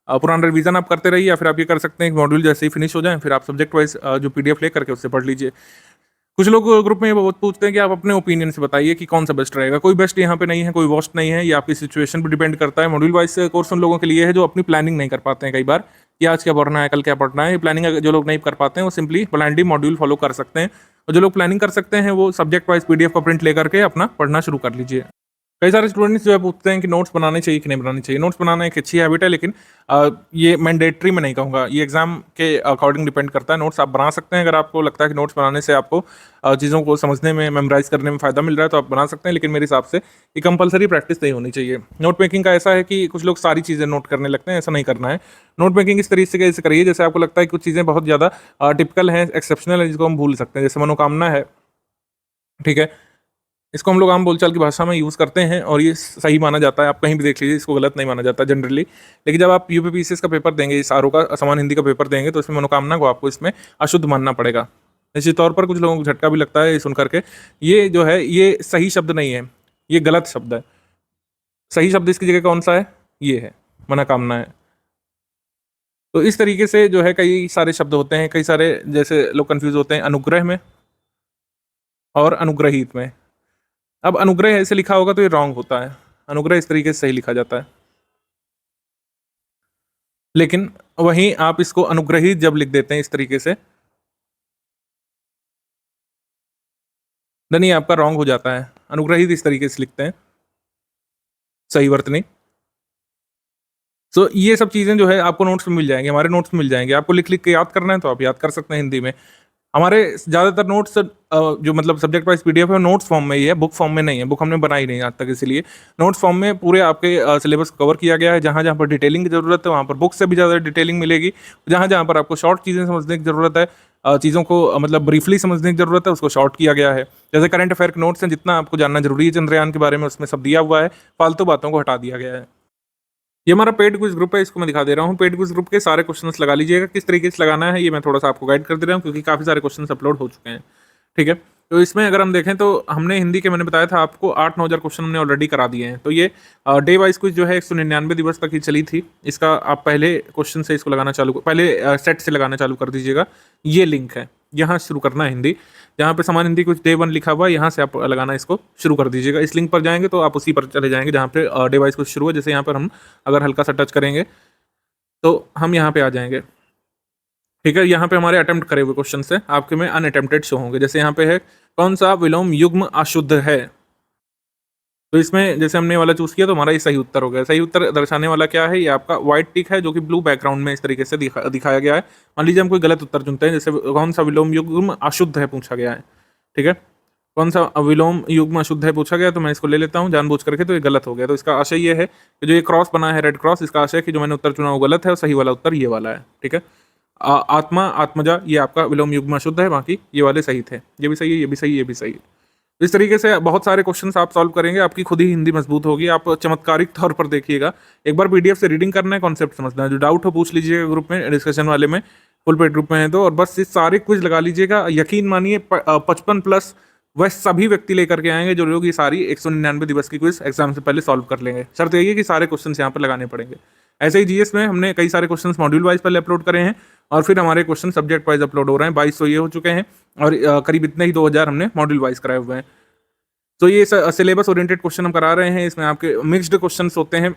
पुराना रिवीजन आप करते रहिए, या फिर आप ये कर सकते हैं कि मॉड्यूल जैसे ही फिनिश हो जाए, फिर आप सब्जेक्ट वाइज जो पीडीएफ ले करके उससे पढ़ लीजिए। कुछ लोग ग्रुप में बहुत पूछते हैं कि आप अपने ओपिनियन से बताइए कि कौन सा बेस्ट रहेगा। कोई बेस्ट यहाँ पे नहीं है, कोई वर्स्ट नहीं है, ये आपकी सिचुएशन पर डिपेंड करता है। मॉड्यूल वाइज कोर्स उन लोगों के लिए है जो अपनी प्लानिंग नहीं कर पाते हैं कई बार, कि आज क्या पढ़ना है, कल क्या पढ़ना है। प्लानिंग जो लोग नहीं कर पाते हैं, वो सिंपली ब्लाइंडली मॉड्यूल फॉलो कर सकते हैं, और जो लोग प्लानिंग कर सकते हैं, वो सब्जेक्ट वाइज पीडीएफ का प्रिंट लेकर के अपना पढ़ना शुरू कर लीजिए। कई सारे स्टूडेंट्स जो है पूछते हैं कि नोट्स बनाने चाहिए कि नहीं बनाने चाहिए। नोट्स बनाना एक अच्छी हैबिट है, लेकिन ये मैंडेटरी में नहीं कहूँगा, ये एग्जाम के अकॉर्डिंग डिपेंड करता है। नोट्स आप बना सकते हैं, अगर आपको लगता है कि नोट्स बनाने से आपको चीज़ों को समझने में, मेमोराइज करने में फ़ायदा मिल रहा है, तो आप बना सकते हैं, लेकिन मेरे हिसाब से ये कंपलसरी प्रैक्टिस नहीं होनी चाहिए। नोट मेकिंग का ऐसा है कि कुछ लोग सारी चीज़ें नोट करने लगते हैं, ऐसा नहीं करना है। नोट मेकिंग इस तरीके से करिए जैसे आपको लगता है कि कुछ चीज़ें बहुत ज़्यादा टिपिकल हैं, एक्सेप्शनल है, जिसको हम भूल सकते हैं। जैसे मनोकामना है, ठीक है, इसको हम लोग आम बोलचाल की भाषा में यूज़ करते हैं, और ये सही माना जाता है। आप कहीं भी देख लीजिए, इसको गलत नहीं माना जाता जनरली। लेकिन जब आप यूपीपीसीएस का पेपर देंगे, इस आरओ का समान हिंदी का पेपर देंगे, तो इसमें मनोकामना को आपको इसमें अशुद्ध मानना पड़ेगा। निश्चित तौर पर कुछ लोगों को झटका भी लगता है ये सुन करके। ये जो है ये सही शब्द नहीं है, ये गलत शब्द है। सही शब्द इसकी जगह कौन सा है? ये है, मनोकामना है। तो इस तरीके से जो है कई सारे शब्द होते हैं, कई सारे, जैसे लोग कंफ्यूज होते हैं अनुग्रह में और अनुग्रहित में। अब अनुग्रह ऐसे लिखा होगा तो ये रॉन्ग होता है, अनुग्रह इस तरीके से सही लिखा जाता है। लेकिन वहीं आप इसको अनुग्रहित जब लिख देते हैं इस तरीके से, देन ये आपका रॉन्ग हो जाता है। अनुग्रहित इस तरीके से लिखते हैं, सही वर्तनी। सो ये सब चीज़ें जो है आपको नोट्स में मिल जाएंगे, हमारे नोट्स में मिल जाएंगे। आपको लिख लिख के याद करना है तो आप याद कर सकते हैं हिंदी में। हमारे ज़्यादातर नोट्स जो मतलब सब्जेक्ट वाइज पीडीएफ है, नोट्स फॉर्म में ही है, बुक फॉर्म में नहीं है। बुक हमने बनाई नहीं आज तक, इसलिए नोट्स फॉर्म में पूरे आपके सिलेबस को कवर किया गया है। जहाँ जहाँ पर डिटेलिंग की ज़रूरत है वहाँ पर बुक से भी ज़्यादा डिटेलिंग मिलेगी। जहाँ जहाँ पर आपको शॉर्ट चीज़ें समझने की ज़रूरत है, चीज़ों को मतलब ब्रीफली समझने की ज़रूरत है, उसको शॉर्ट किया गया है। जैसे करंट अफेयर के नोट्स हैं, जितना आपको जानना जरूरी है चंद्रयान के बारे में उसमें सब दिया हुआ है, फालतू बातों को हटा दिया गया है। ये हमारा पेड क्विज ग्रुप है, इसको मैं दिखा दे रहा हूँ। पेड क्विज ग्रुप के सारे क्वेश्चंस लगा लीजिएगा। किस तरीके से लगाना है ये मैं थोड़ा सा आपको गाइड कर दे रहा हूँ, क्योंकि काफ़ी सारे क्वेश्चंस अपलोड हो चुके हैं। ठीक है, तो इसमें अगर हम देखें तो हमने हिंदी के, मैंने बताया था आपको 8-9 हज़ार क्वेश्चन हमने ऑलरेडी करा दिए हैं। तो ये डे वाइज क्विज जो है 199 दिवस तक ही चली थी। इसका आप पहले क्वेश्चन से इसको लगाना चालू, पहले सेट से लगाना चालू कर दीजिएगा। ये लिंक है, यहाँ शुरू करना है हिंदी, जहाँ पे समान हिंदी कुछ डे 1 लिखा हुआ है, यहाँ से आप लगाना इसको शुरू कर दीजिएगा। इस लिंक पर जाएंगे तो आप उसी पर चले जाएंगे जहाँ पे डे वाइज कुछ शुरू है। जैसे यहाँ पर हम अगर हल्का सा टच करेंगे तो हम यहाँ पे आ जाएंगे। ठीक है, यहाँ पे हमारे अटेम्प्ट करे हुए क्वेश्चन है, आपके में अनअटेम्प्टेड शो होंगे। जैसे यहाँ पे है कौन सा विलोम युग्म अशुद्ध है, तो इसमें जैसे हमने वाला चूज किया तो हमारा ये सही उत्तर हो गया। सही उत्तर दर्शाने वाला क्या है? ये आपका व्हाइट टिक है, जो कि ब्लू बैकग्राउंड में इस तरीके से दिखाया गया है। मान लीजिए हम कोई गलत उत्तर चुनते हैं, जैसे कौन सा विलोम युग्म अशुद्ध है पूछा गया है। ठीक है, कौन सा विलोम युग्म अशुद्ध है पूछा गया, तो मैं इसको ले लेता हूँ जानबूझ करके, तो ये गलत हो गया। तो इसका आशय ये है कि जो ये क्रॉस बना है रेड क्रॉस, इसका आशय है कि जो मैंने उत्तर चुना वो गलत है और सही वाला उत्तर ये वाला है। ठीक है, आत्मा आत्मजा ये आपका विलोम युग्म अशुद्ध है, बाकी ये वाले सही थे। ये भी सही है, ये भी सही है, ये भी सही है। इस तरीके से बहुत सारे क्वेश्चंस आप सॉल्व करेंगे, आपकी खुद ही हिंदी मजबूत होगी। आप चमत्कारिक तौर पर देखिएगा, एक बार पीडीएफ से रीडिंग करना है, कॉन्सेप्ट समझना है। जो डाउट हो पूछ लीजिएगा ग्रुप में, डिस्कशन वाले में, फुल पेड ग्रुप में है तो, और बस ये सारे क्विज लगा लीजिएगा। यकीन मानिए 55+ वह सभी व्यक्ति लेकर के आएंगे जो लोग ये सारी 199 दिवस की क्विज एग्जाम से पहले सॉल्व कर लेंगे। शर्त यही है कि सारे क्वेश्चन यहाँ पर लगाने पड़ेंगे। ऐसे ही जीएस में हमने कई सारे क्वेश्चंस मॉड्यूल वाइज पहले अपलोड करे हैं, और फिर हमारे क्वेश्चन सब्जेक्ट वाइज अपलोड हो रहे हैं। 2200 ये हो चुके हैं, और करीब इतने ही 2000 हमने मॉड्यूल वाइज कराए हुए हैं। तो ये सिलेबस ओरिएंटेड क्वेश्चन हम करा रहे हैं। इसमें आपके मिक्स्ड क्वेश्चंस होते हैं,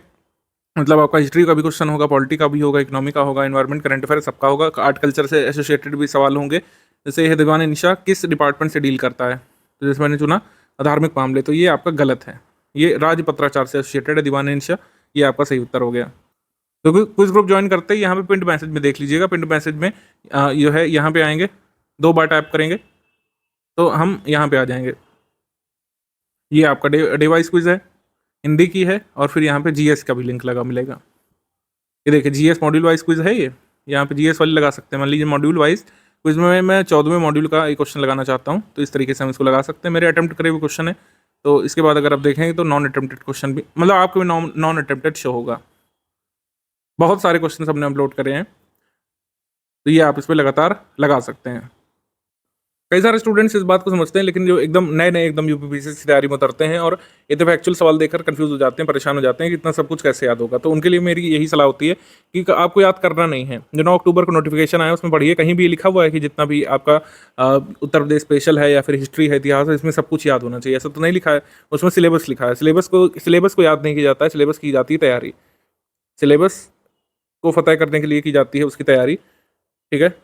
मतलब आपका हिस्ट्री का भी क्वेश्चन होगा, पॉलिटी का भी होगा, इकोनॉमी का होगा, एनवायरमेंट, करंट अफेयर सबका होगा। आर्ट कल्चर से एसोसिएटेड भी सवाल होंगे। जैसे ये दीवान निशा किस डिपार्टमेंट से डील करता है, तो जैसे मैंने चुना धार्मिक मामले, तो ये आपका गलत है। ये राज्य पत्राचार से एसोसिएटेड है दीवान निशा, ये आपका सही उत्तर हो गया। तो क्विज ग्रुप ज्वाइन करते ही यहाँ पे पिंड मैसेज में देख लीजिएगा। पिंड मैसेज में जो है यहाँ पे आएंगे, 2 बार टैप करेंगे तो हम यहाँ पे आ जाएंगे। ये आपका डे वाइज क्विज है, हिंदी की है, और फिर यहाँ पे जीएस का भी लिंक लगा मिलेगा। ये देखिए जीएस मॉड्यूल वाइज क्विज है। ये यहाँ पे जीएस वाले लगा सकते हैं। मान लीजिए मॉड्यूल वाइज क्विज में मैं 14वें मॉड्यूल का एक क्वेश्चन लगाना चाहता हूँ, तो इस तरीके से हम इसको लगा सकते हैं। मेरे अटेम्प्ट करे हुए क्वेश्चन है, तो इसके बाद अगर आप देखेंगे तो नॉन अटेम्प्टेड क्वेश्चन भी, मतलब आपको भी नॉन अटेम्प्टेड शो होगा। बहुत सारे क्वेश्चन हमने अपलोड करे हैं, तो ये आप इस पर लगातार लगा सकते हैं। कई सारे स्टूडेंट्स इस बात को समझते हैं, लेकिन जो एकदम नए एकदम यूपीपीएससी की तैयारी में उतरते हैं और ये तो एक्चुअल सवाल देखकर कंफ्यूज हो जाते हैं, परेशान हो जाते हैं कि इतना सब कुछ कैसे याद होगा। तो उनके लिए मेरी यही सलाह होती है कि आपको याद करना नहीं है। जो 9 अक्टूबर को नोटिफिकेशन आया उसमें पढ़िए, कहीं भी लिखा हुआ है कि जितना भी आपका उत्तर प्रदेश स्पेशल है या फिर हिस्ट्री है, इतिहास है, इसमें सब कुछ याद होना चाहिए। ऐसा तो नहीं लिखा है, उसमें सिलेबस लिखा है। सिलेबस को याद नहीं किया जाता है, सिलेबस की जाती है तैयारी। सिलेबस को फतह करने के लिए की जाती है उसकी तैयारी। ठीक है,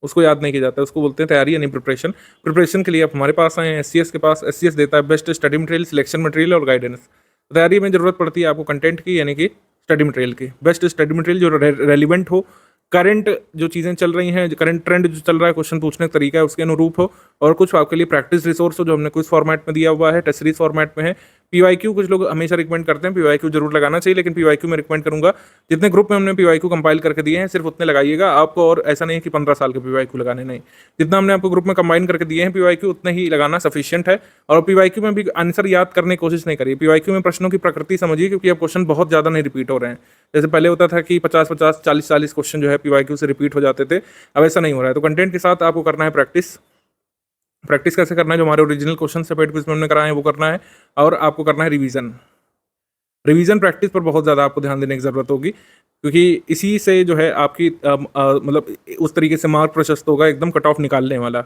उसको याद नहीं किया जाता है, उसको बोलते हैं तैयारी यानी प्रिपरेशन। प्रिपरेशन के लिए आप हमारे पास आए हैं, एससीएस के पास। एससीएस देता है best study material, selection material और गाइडेंस। तैयारी में जरूरत पड़ती है आपको कंटेंट की, यानी कि स्टडी मटेरियल की। बेस्ट स्टडी मटेरियल जो रेलिवेंट हो, करंट जो चीज़ें चल रही हैं, करंट ट्रेंड जो चल रहा है, क्वेश्चन पूछने का तरीका है उसके अनुरूप हो, और कुछ आपके लिए प्रैक्टिस रिसोर्स हो जो हमने क्विज फॉर्मेट में दिया हुआ है, टेस्ट सीरीज फॉर्मेट में है। पीवाईक्यू कुछ लोग हमेशा रिकमेंड करते हैं, पीवाईक्यू जरूर लगाना चाहिए, लेकिन पीवाईक्यू में रिकमेंड करूंगा जितने ग्रुप में हमने पीवाईक्यू कंपाइल करके दिए हैं सिर्फ उतने लगाइएगा आपको, और ऐसा नहीं है कि 15 साल के पीवाईक्यू लगाने, नहीं, जितना हमने आपको ग्रुप में कंबाइन करके दिए हैं पीवाईक्यू उतने ही लगाना सफिशिएंट है। और पीवाईक्यू में भी आंसर याद करने की कोशिश नहीं करिए, पीवाईक्यू में प्रश्नों की प्रकृति समझिए, क्योंकि अब क्वेश्चन बहुत ज़्यादा नहीं रिपीट हो रहे हैं। जैसे पहले होता था कि 50-50, 40-40 क्वेश्चन जो है पीवाईक्यू से रिपीट हो जाते थे, अब ऐसा नहीं हो रहा है। तो कंटेंट के साथ आपको करना है प्रैक्टिस, प्रैक्टिस कैसे करना है, जो हमारे ओरिजिनल क्वेश्चन से पेड क्विज में हमने कराए हैं वो करना है, और आपको करना है रिवीजन प्रैक्टिस पर बहुत ज़्यादा आपको ध्यान देने की ज़रूरत होगी, क्योंकि इसी से जो है आपकी मतलब उस तरीके से मार्क प्रशस्त होगा, एकदम कट ऑफ निकालने वाला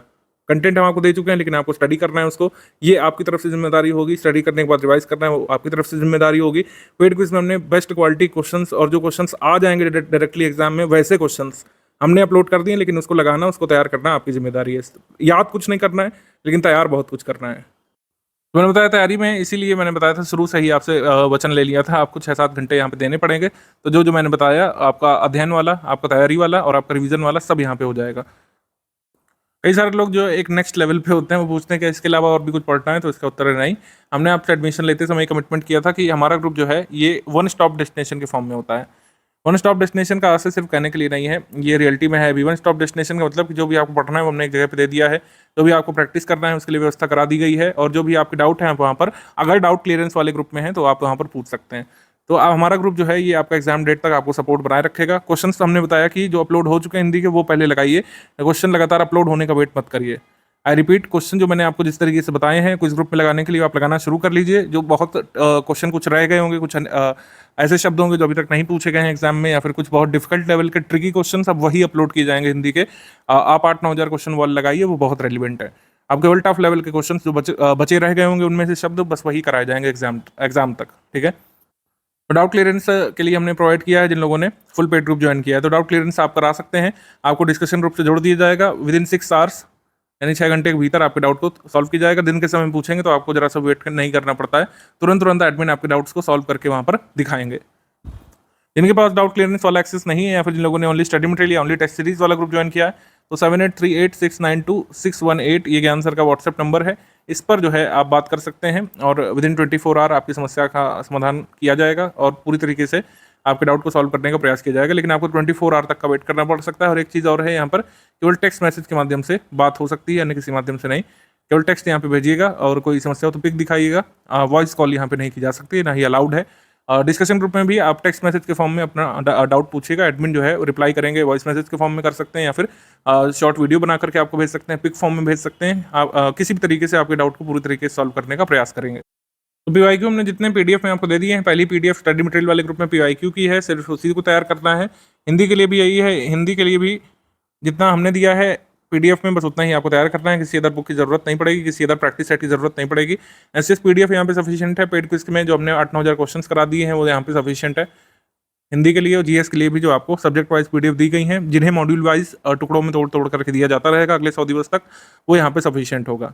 कंटेंट हम आपको दे चुके हैं, लेकिन आपको स्टडी करना है उसको, ये आपकी तरफ से जिम्मेदारी होगी। स्टडी करने के बाद रिवाइज करना है, वो आपकी तरफ से जिम्मेदारी होगी। पेड क्विज में हमने बेस्ट क्वालिटी क्वेश्चंस और जो क्वेश्चंस आ जाएंगे डायरेक्टली एग्जाम में वैसे क्वेश्चंस हमने अपलोड कर दिए, लेकिन उसको लगाना, उसको तैयार करना आपकी जिम्मेदारी है। याद कुछ नहीं करना है, लेकिन तैयार बहुत कुछ करना है। तो मैंने बताया तैयारी में, इसीलिए मैंने बताया था शुरू से ही आपसे वचन ले लिया था, आपको 6-7 घंटे यहाँ पे देने पड़ेंगे। तो जो जो मैंने बताया, आपका अध्ययन वाला, आपका तैयारी वाला और आपका रिवीजन वाला सब यहाँ पे हो जाएगा। कई सारे लोग जो एक नेक्स्ट लेवल पे होते हैं वो पूछते हैं कि इसके अलावा और भी कुछ पढ़ना है, तो इसका उत्तर है नहीं। हमने आपसे एडमिशन लेते समय कमिटमेंट किया था कि हमारा ग्रुप जो है ये वन स्टॉप डेस्टिनेशन के फॉर्म में होता है। वन स्टॉप डेस्टिनेशन का आशय सिर्फ कहने के लिए नहीं है, ये रियलिटी में है भी। वन स्टॉप डेस्टिनेशन का मतलब कि जो भी आपको पढ़ना है वो हमने एक जगह पे दे दिया है, जो भी आपको प्रैक्टिस करना है उसके लिए व्यवस्था करा दी गई है, और जो भी आपके डाउट हैं वहाँ पर, अगर डाउट क्लियरेंस वाले ग्रुप में हैं तो आप वहाँ पर पूछ सकते हैं। तो अब हमारा ग्रुप जो है ये आपका एग्जाम डेट तक आपको सपोर्ट बनाए रखेगा। क्वेश्चन तो हमने बताया कि जो अपलोड हो चुके हैं हिंदी के वो पहले लगाइए, क्वेश्चन लगातार अपलोड होने का वेट मत करिए। आई रिपीट, क्वेश्चन जो मैंने आपको जिस तरीके से बताए हैं कुछ ग्रुप में लगाने के लिए, आप लगाना शुरू कर लीजिए। जो बहुत क्वेश्चन कुछ रह गए होंगे, कुछ ऐसे शब्द होंगे जो अभी तक नहीं पूछे गए हैं एग्जाम में, या फिर कुछ बहुत डिफिकल्ट लेवल के ट्रिकी क्वेश्चन अब वही अपलोड किए जाएंगे हिंदी के। आप 8-9 हज़ार क्वेश्चन वाल लगाइए, वो बहुत रेलिवेंट है। आप केवल टफ लेवल के क्वेश्चन जो बचे रह गए होंगे उनमें से शब्द बस वही कराए जाएंगे एग्जाम तक, ठीक है। तो डाउट क्लियरेंस के लिए हमने प्रोवाइड किया है जिन लोगों ने फुल पेड ग्रुप ज्वाइन किया है, तो डाउट क्लियरेंस आप करा सकते हैं। आपको डिस्कशन ग्रुप से जोड़ दिया जाएगा विदिन 6 आवर्स, यानी 6 घंटे के भीतर आपके डाउट को सॉल्व किया जाएगा। दिन के समय पूछेंगे तो आपको जरा सा वेट नहीं करना पड़ता है, तुरंत एडमिन आपके डाउट्स को सॉल्व करके वहाँ पर दिखाएंगे। जिनके पास डाउट क्लियरेंस वाला एक्सेस नहीं है, या फिर जिन लोगों ने ओनली स्टडी मटेरियल या ओनली टेस्ट सीरीज वाला ग्रुप ज्वाइन किया है, तो 7838692618 ये ज्ञान सर का व्हाट्सएप नंबर है। इस पर जो है आप बात कर सकते हैं, और विदिन 24 आवर आपकी समस्या का समाधान किया जाएगा और पूरी तरीके से आपके डाउट को सॉल्व करने का प्रयास किया जाएगा। लेकिन आपको 24 आवर तक का वेट करना पड़ सकता है। और एक चीज़ और है, यहाँ पर केवल टेक्स्ट मैसेज के माध्यम से बात हो सकती है, अन्य किसी माध्यम से नहीं। केवल टेक्स्ट यहाँ पे भेजिएगा, और कोई समस्या हो तो पिक दिखाइएगा। वॉइस कॉल यहाँ पे नहीं की जा सकती, ना ही अलाउड है। डिस्कशन ग्रुप में भी आप टेक्स्ट मैसेज के फॉर्म में अपना डाउट पूछिएगा, एडमिन जो है रिप्लाई करेंगे। वॉइस मैसेज के फॉर्म में कर सकते हैं, या फिर शॉर्ट वीडियो बना करके आपको भेज सकते हैं, पिक फॉर्म में भेज सकते हैं। आप किसी भी तरीके से आपके डाउट को पूरी तरीके से सॉल्व करने का प्रयास करेंगे। तो पीवाईक्यू हमने जितने पीडीएफ में आपको दे दिए हैं, पहली पीडीएफ स्टडी मटेरियल वाले ग्रुप में पीवाईक्यू की है, सिर्फ उसी को तैयार करना है। हिंदी के लिए भी यही है, हिंदी के लिए भी जितना हमने दिया है पीडीएफ में बस उतना ही आपको तैयार करना है। किसी अदर बुक की जरूरत नहीं पड़ेगी, किसी अदर प्रैक्टिस सेट की जरूरत नहीं पड़ेगी। ऐसे पीडीएफ यहाँ पे सफिशिएंट है। पेड क्विज में जो हमने 8-9 हज़ार क्वेश्चन करा दिए हैं वो यहाँ पे सफिशिएंट है। हिंदी के लिए और जीएस के लिए भी जो आपको सब्जेक्ट वाइज पीडीएफ दी गई हैं, जिन्हें मॉड्यूल वाइज टुकड़ों में तोड़ करके दिया जाता रहेगा अगले 100 दिवस तक, वो यहाँ पे सफिशिएंट होगा।